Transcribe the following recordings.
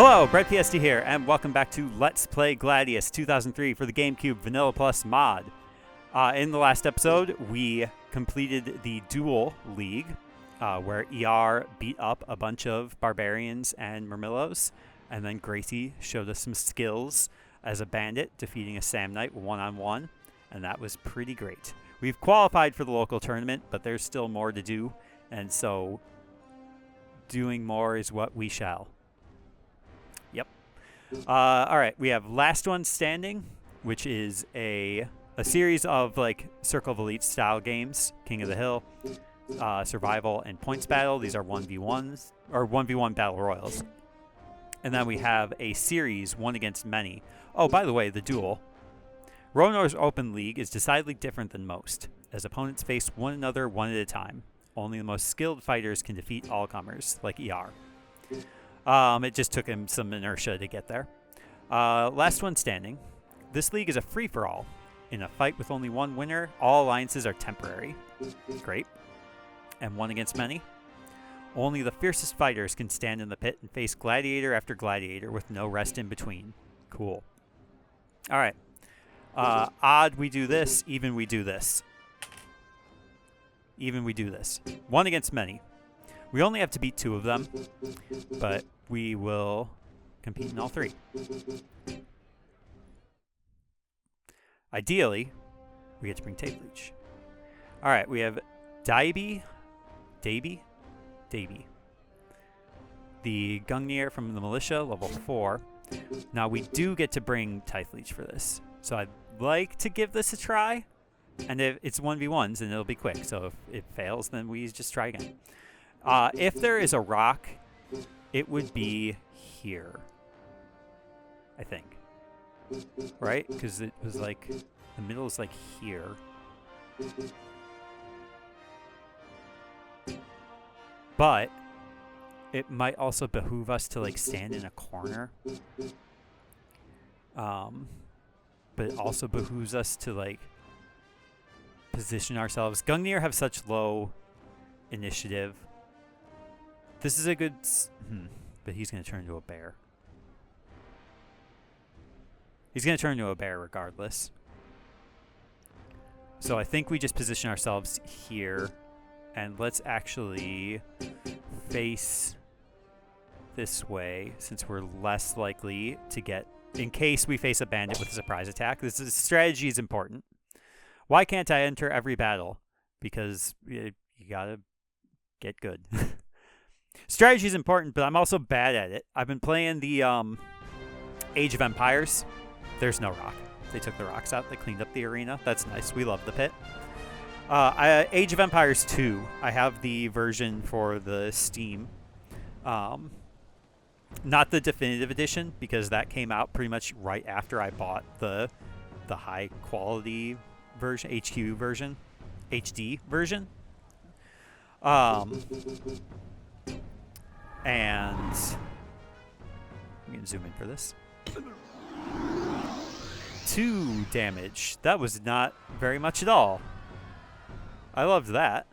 Hello, breadfiesta here, and welcome back to Let's Play Gladius 2003 for the GameCube Vanilla Plus mod. In the last episode, we completed the Duel League, where ER beat up a bunch of barbarians and Murmillos, and then Gracie showed us some skills as a bandit, defeating a Sam Knight one-on-one, and that was pretty great. We've qualified for the local tournament, but there's still more to do, and so doing more is what we shall. Yep. All right, we have Last One Standing, which is a series of like Circle of Elite style games, King of the Hill, Survival, and Points Battle. These are 1v1s, or 1v1 Battle Royals. And then we have a series, One Against Many. Oh, by the way, the duel. Ronor's Open League is decidedly different than most, as opponents face one another one at a time. Only the most skilled fighters can defeat all comers, like ER. It just took him some inertia to get there. Last One Standing. This league is a free-for-all. In a fight with only one winner, all alliances are temporary. Great. And One Against Many. Only the fiercest fighters can stand in the pit and face gladiator after gladiator with no rest in between. Cool. All right. Odd we do this, even we do this. Even we do this. One Against Many. We only have to beat 2 of them, but we will compete in all 3. Ideally, we get to bring Taithleach. All right, we have Davy. The Gungnir from the Militia, level 4. Now, we do get to bring Taithleach for this, so I'd like to give this a try. And if it's 1v1s, then it'll be quick, so if it fails, then we just try again. If there is a rock, it would be here, I think. Right? Because it was like, the middle is like here. But it might also behoove us to like stand in a corner. But it also behooves us to like position ourselves. Gungnir have such low initiative. This is a good... but he's going to turn into a bear. He's going to turn into a bear regardless. So I think we just position ourselves here. And let's actually face this way, since we're less likely to get... In case we face a bandit with a surprise attack. This strategy is important. Why can't I enter every battle? Because you gotta get good. Strategy is important, but I'm also bad at it. I've been playing the Age of Empires. There's no rock. They took the rocks out. They cleaned up the arena. That's nice. We love the pit. Age of Empires 2. I have the version for the Steam. Not the definitive edition, because that came out pretty much right after I bought the high quality version, HQ version, HD version. And I'm going to zoom in for this. 2 damage. That was not very much at all. I loved that.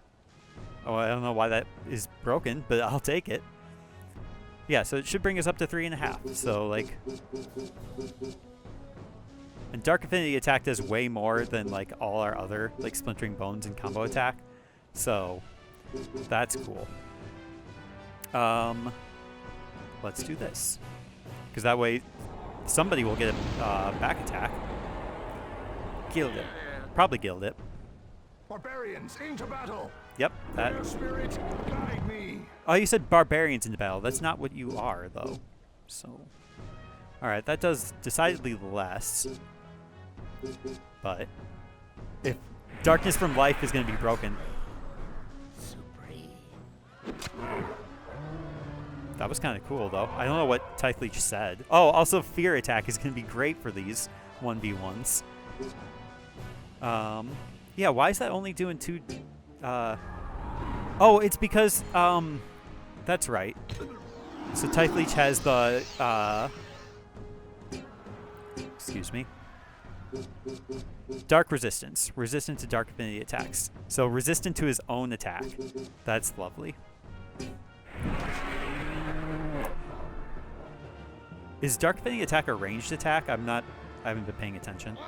Oh, I don't know why that is broken, but I'll take it. Yeah, so it should bring us up to 3.5. So, like... And Dark Affinity attack does way more than, like, all our other, like, Splintering Bones and combo attack. So, that's cool. Let's do this. Because that way, somebody will get a back attack. Gilled it. Probably gilled it. Barbarians into battle. Yep. That. Your spirit, guide me. Oh, you said barbarians into battle. That's not what you are, though. So, all right, that does decidedly less. But if Darkness from Life is going to be broken. That was kind of cool, though. I don't know what Taithleach said. Oh, also Fear Attack is going to be great for these 1v1s. Yeah, why is that only doing 2... Oh, it's because... That's right. So Taithleach has the... Excuse me. Dark resistance. Resistant to dark affinity attacks. So resistant to his own attack. That's lovely. Is Dark Affinity attack a ranged attack? I haven't been paying attention.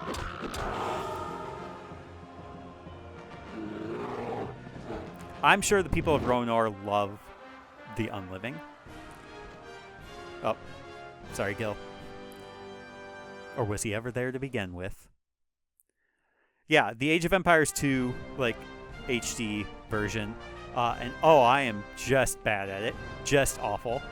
I'm sure the people of Ronor love the Unliving. Oh, sorry, Gil. Or was he ever there to begin with? Yeah, the Age of Empires 2, like, HD version. And, oh, I am just bad at it. Just awful.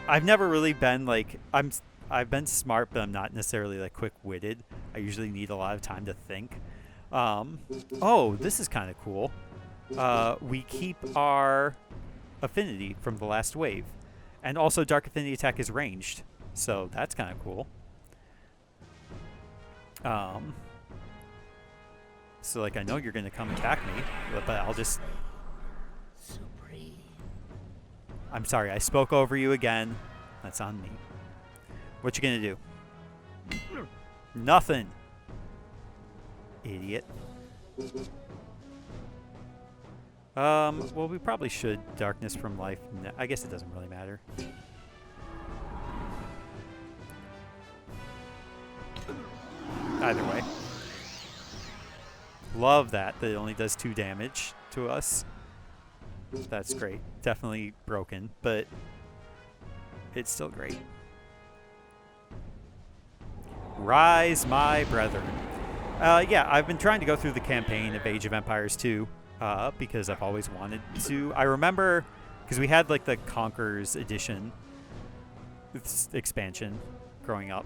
I've never really been, like, I've been smart, but I'm not necessarily, like, quick-witted. I usually need a lot of time to think. Oh, this is kind of cool. We keep our affinity from the last wave. And also Dark Affinity attack is ranged. So that's kind of cool. So, like, I know you're going to come attack me, but I'll just... I'm sorry, I spoke over you again. That's on me. What you going to do? Nothing. Idiot. Well, we probably should Darkness from Life. I guess it doesn't really matter. Either way. Love that it only does 2 damage to us. That's great. Definitely broken, but it's still great. Rise, my brethren. Yeah, I've been trying to go through the campaign of Age of Empires 2 because I've always wanted to. I remember, because we had like the Conquerors edition expansion growing up.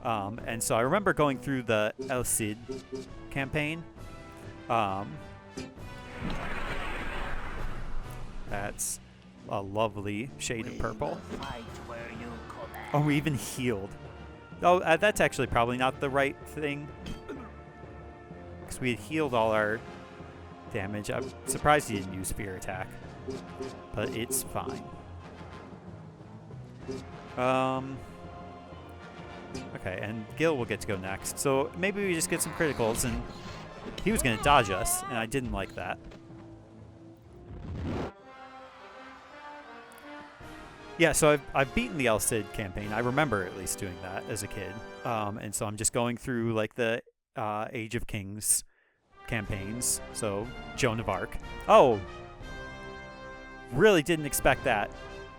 And so I remember going through the El Cid campaign. That's a lovely shade of purple. Oh, we even healed. Oh, that's actually probably not the right thing. Because we had healed all our damage. I'm surprised he didn't use Fear Attack. But it's fine. Okay, and Gil will get to go next. So maybe we just get some criticals, and he was going to dodge us, and I didn't like that. Yeah, so I've beaten the El Cid campaign. I remember at least doing that as a kid. And so I'm just going through like the Age of Kings campaigns. So Joan of Arc. Oh, really didn't expect that,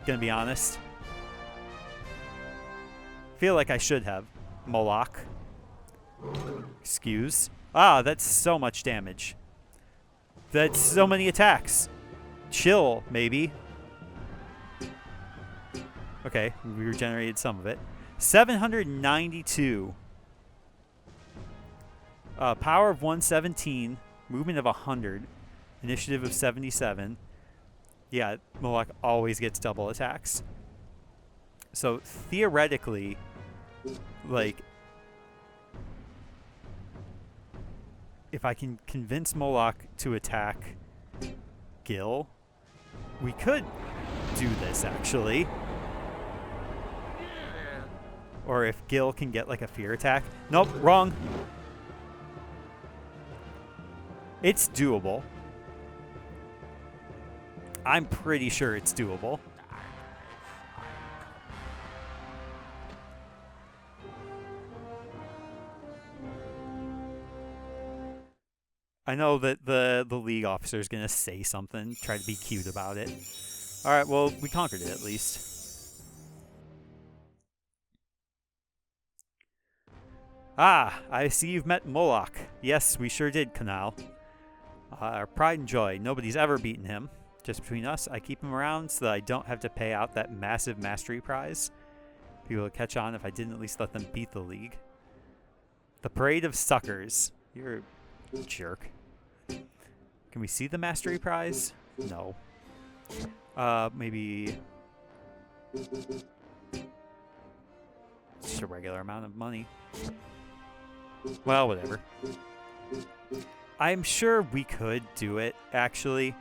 gonna be honest. Feel like I should have. Moloch. Excuse. Ah, that's so much damage. That's so many attacks. Chill, maybe. Okay, we regenerated some of it. 792. Power of 117. Movement of 100. Initiative of 77. Yeah, Moloch always gets double attacks. So, theoretically, like, if I can convince Moloch to attack Gil, we could do this, actually. Or if Gil can get, like, a fear attack. Nope, wrong. It's doable. I'm pretty sure it's doable. I know that the league officer is going to say something, try to be cute about it. All right, well, we conquered it at least. Ah, I see you've met Moloch. Yes, we sure did, Canal. Our pride and joy. Nobody's ever beaten him. Just between us, I keep him around so that I don't have to pay out that massive mastery prize. People would catch on if I didn't at least let them beat the league. The Parade of Suckers. You're a jerk. Can we see the mastery prize? No. Maybe... just a regular amount of money. Well, whatever. I'm sure we could do it, actually.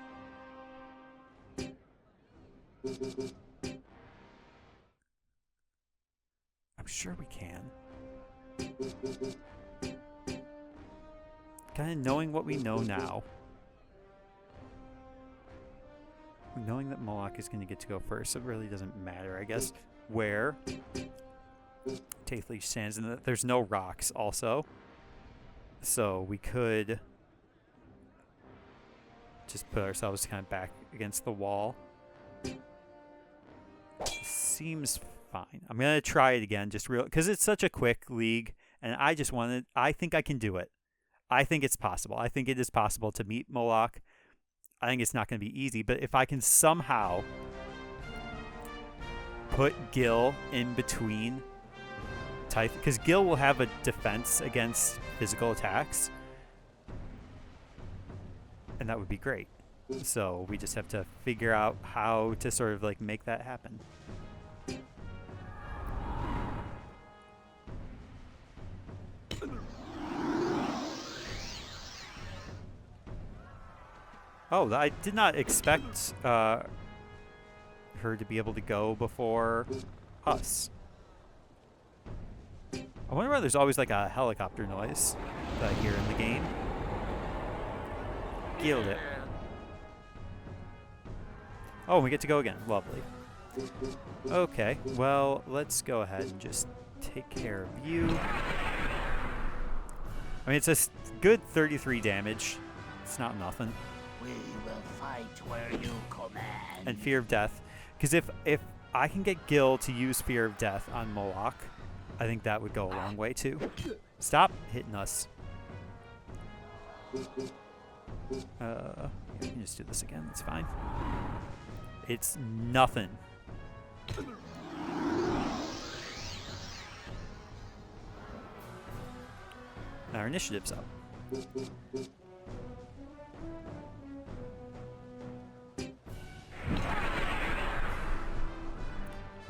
I'm sure we can. Kind of knowing what we know now. Knowing that Moloch is going to get to go first, it really doesn't matter, I guess. where Taithleach stands, and there's no rocks also. So we could just put ourselves kind of back against the wall. Seems fine. I'm going to try it again, just real, because it's such a quick league, and I think I can do it. I think it's possible. I think it is possible to meet Moloch. I think it's not going to be easy, but if I can somehow put Gil in between because Gil will have a defense against physical attacks, and that would be great. So we just have to figure out how to sort of like make that happen. Oh, I did not expect her to be able to go before us. I wonder why there's always like a helicopter noise that I hear in the game. Killed it. Oh, we get to go again. Lovely. Okay, well, let's go ahead and just take care of you. I mean, it's a good 33 damage. It's not nothing. We will fight where you command. And Fear of Death. Because if I can get Gil to use Fear of Death on Moloch, I think that would go a long way too. Stop hitting us. Yeah, we can just do this again. That's fine. It's nothing. Our initiative's up.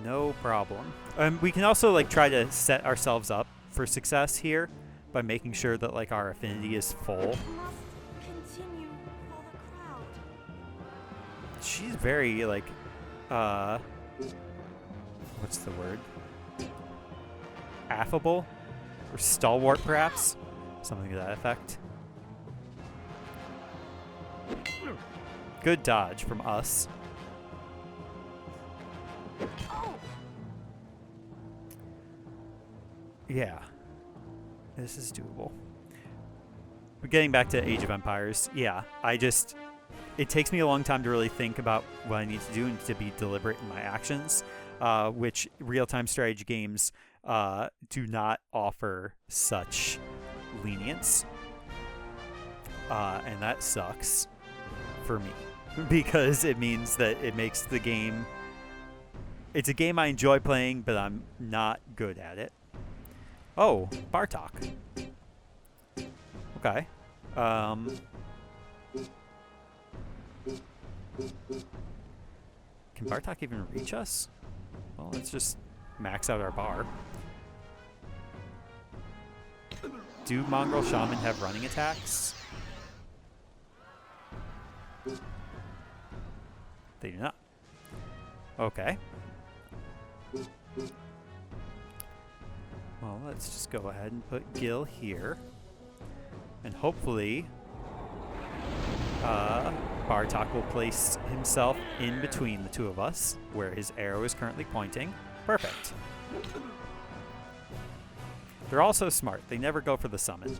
No problem. We can also like try to set ourselves up for success here by making sure that like our affinity is full. She's very like what's the word? Affable or stalwart perhaps? Something to that effect. Good dodge from us. Yeah, this is doable. We're getting back to Age of Empires. Yeah, it takes me a long time to really think about what I need to do and to be deliberate in my actions, which real-time strategy games do not offer such lenience. And that sucks for me because it means that it makes the game... It's a game I enjoy playing, but I'm not good at it. Oh, Bartok. Okay. Can Bartok even reach us? Well, let's just max out our bar. Do Mongrel Shaman have running attacks? They do not. Okay. Well, let's just go ahead and put Gil here. And hopefully, Bartok will place himself in between the two of us, where his arrow is currently pointing. Perfect. They're all so smart. They never go for the summon.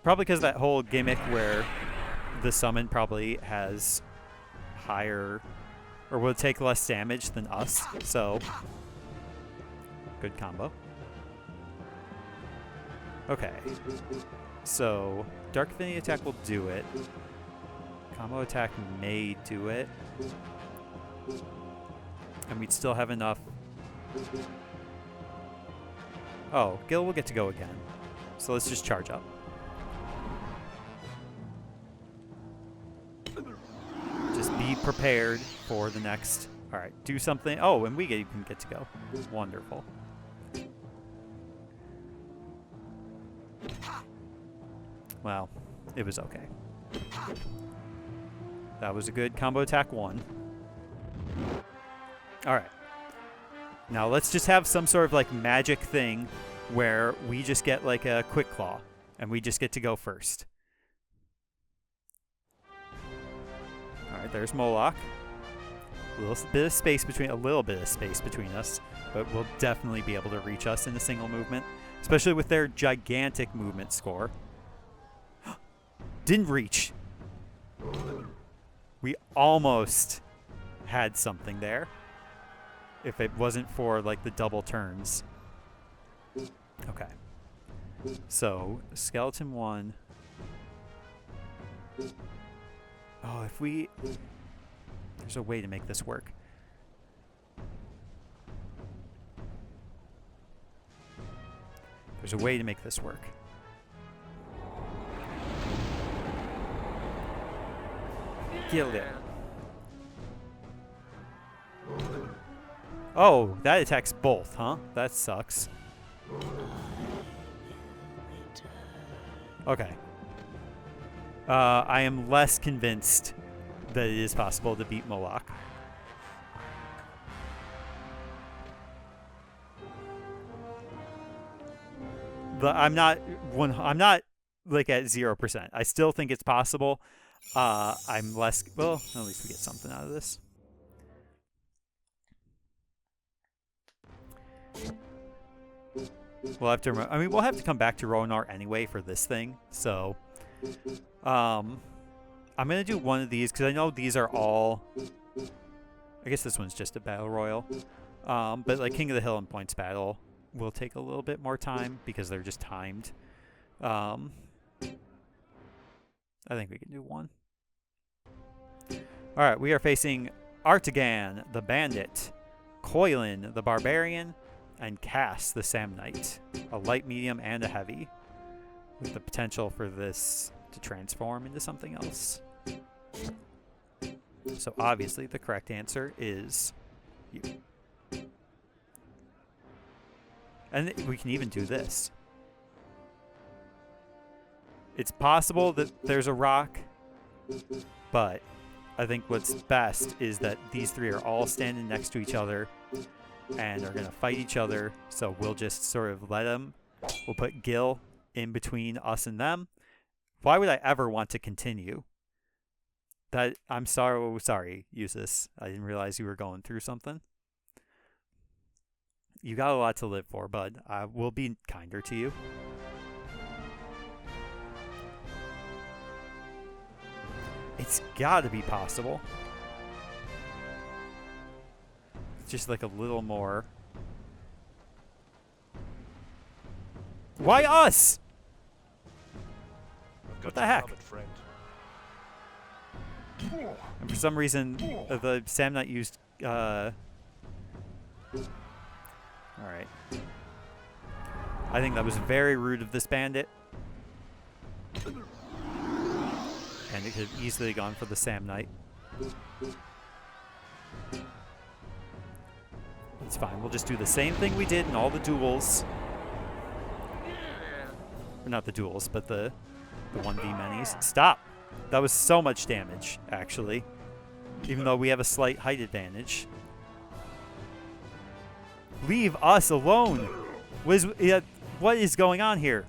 Probably because that whole gimmick where the summon probably has higher, or will take less damage than us, so... Good combo. Okay. So, Dark Affinity attack will do it. Combo attack may do it. And we'd still have enough. Oh, Gil will get to go again. So let's just charge up. Just be prepared for the next... Alright, do something. Oh, and we can get to go. Wonderful. Well, it was okay. That was a good combo attack 1. Alright. Now let's just have some sort of like magic thing where we just get like a quick claw and we just get to go first. Alright, there's Moloch. A little bit of space between us, but will definitely be able to reach us in a single movement, especially with their gigantic movement score. Didn't reach. We almost had something there if it wasn't for like the double turns. Okay. So, skeleton 1. Oh, if we... There's a way to make this work. There's a way to make this work. Kill it. Oh, that attacks both, huh? That sucks. Okay. I am less convinced that it is possible to beat Moloch. But I'm not like at 0%. I still think it's possible. I'm less, well, at least we get something out of this. We'll have to remember, I mean, we'll have to come back to Ronar anyway for this thing. So, I'm going to do one of these because I know these are all, I guess this one's just a battle royal. But like King of the Hill and Points Battle will take a little bit more time because they're just timed. I think we can do one. All right, we are facing Artagan, the Bandit, Coilin, the Barbarian, and Cass, the Samnite. A light, medium, and a heavy, with the potential for this to transform into something else. So obviously the correct answer is you. And we can even do this. It's possible that there's a rock, but I think what's best is that these three are all standing next to each other and are going to fight each other. So we'll just sort of let them. We'll put Gil in between us and them. Why would I ever want to continue? I'm sorry, Eustace. I didn't realize you were going through something. You got a lot to live for, bud. I will be kinder to you. It's got to be possible. Just like a little more. Why us? What the heck? And for some reason, the Samnite used... Alright. I think that was very rude of this bandit. And it could have easily gone for the Samnite. It's fine. We'll just do the same thing we did in all the duels. Or not the duels, but the 1v minis. Stop! That was so much damage, actually. Even though we have a slight height advantage. Leave us alone! What is going on here?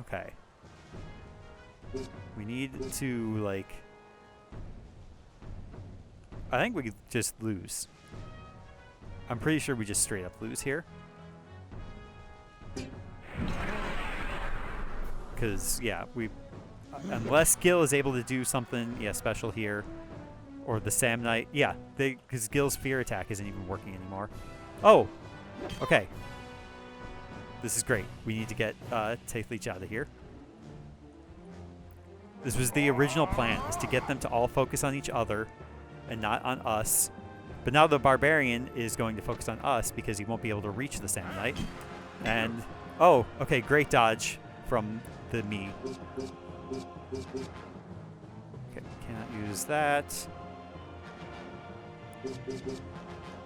Okay. We need to, like... I think we could just lose. I'm pretty sure we just straight up lose here. Because, yeah, unless Gil is able to do something, special here. Or the Samnite. Yeah, because Gil's fear attack isn't even working anymore. Oh! Okay. This is great. We need to get Taithleach out of here. This was the original plan, is to get them to all focus on each other and not on us. But now the Barbarian is going to focus on us because he won't be able to reach the Samnite. And, oh, okay, great dodge from the me. Okay, cannot use that.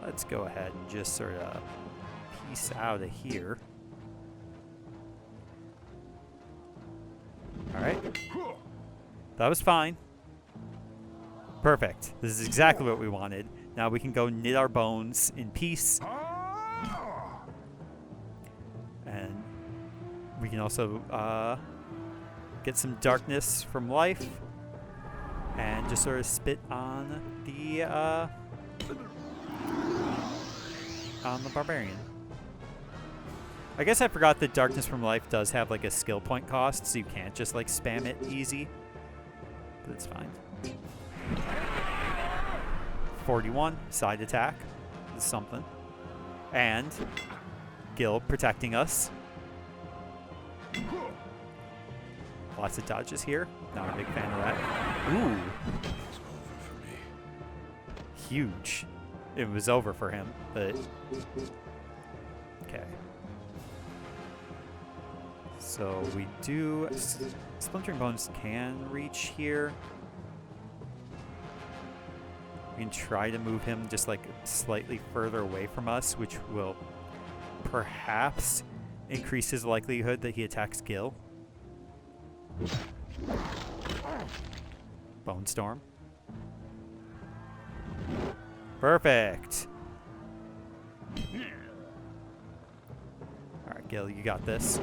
Let's go ahead and just sort of piece out of here. Alright. That was fine. Perfect. This is exactly what we wanted. Now we can go knit our bones in peace. And we can also get some darkness from life, and just sort of spit on the barbarian. I guess I forgot that darkness from life does have like a skill point cost, so you can't just like spam it easy. But it's fine. 41 side attack is something, and Gil protecting us. Lots of dodges here. Not a big fan of that. Ooh. It's over for me. Huge. It was over for him, but okay. So we do. Splintering Bones can reach here. We can try to move him just like slightly further away from us, which will perhaps increase his likelihood that he attacks Gil. Bone Storm. Perfect. Alright, Gil, you got this.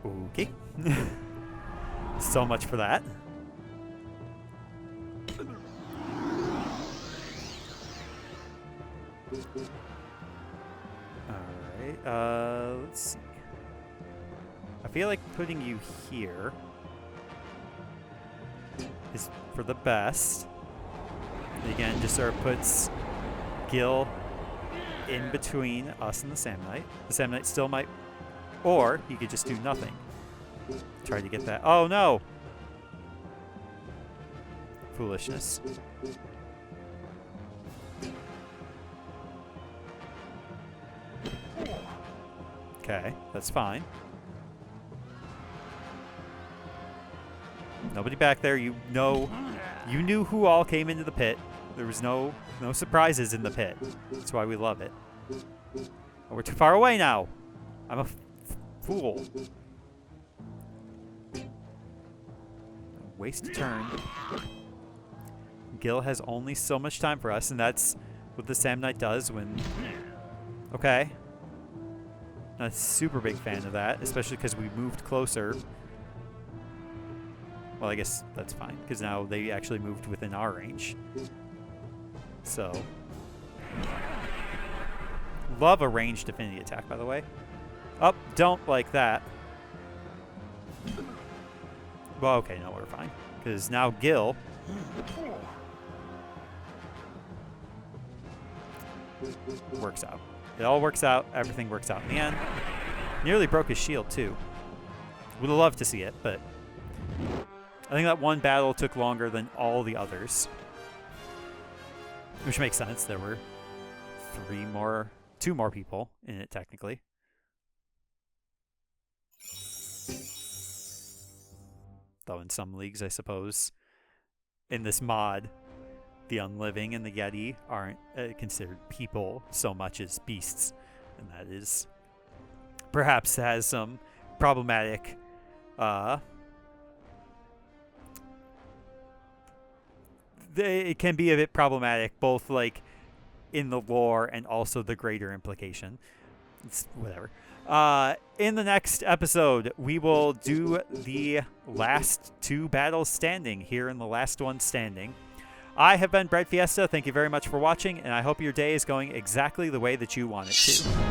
Okay. So much for that. Alright, let's see. I feel like putting you here is for the best. And again, just sort of puts Gil in between us and the Samnite. The Samnite still might, or he could just do nothing. Try to get that. Oh no! Foolishness. Okay, that's fine. Nobody back there. You knew who all came into the pit. There was no surprises in the pit. That's why we love it. Oh, we're too far away now. I'm a fool. Waste a turn. Gil has only so much time for us, and that's what the Samnite does when... Okay. Not a super big fan of that, especially because we moved closer. Well, I guess that's fine, because now they actually moved within our range. So. Love a ranged affinity attack, by the way. Oh, don't like that. Well, okay, no, we're fine. Because now Gil... works out. It all works out. Everything works out in the end. Nearly broke his shield, too. Would have loved to see it, but... I think that one battle took longer than all the others. Which makes sense. There were two more people in it, technically. Though in some leagues, I suppose, in this mod, the Unliving and the Yeti aren't considered people so much as beasts. And that is perhaps has some problematic it can be a bit problematic, both like in the lore and also the greater implication. It's whatever. In the next episode, we will do the last two battles standing here in the last one standing. I have been breadfiesta. Thank you very much for watching, and I hope your day is going exactly the way that you want it to.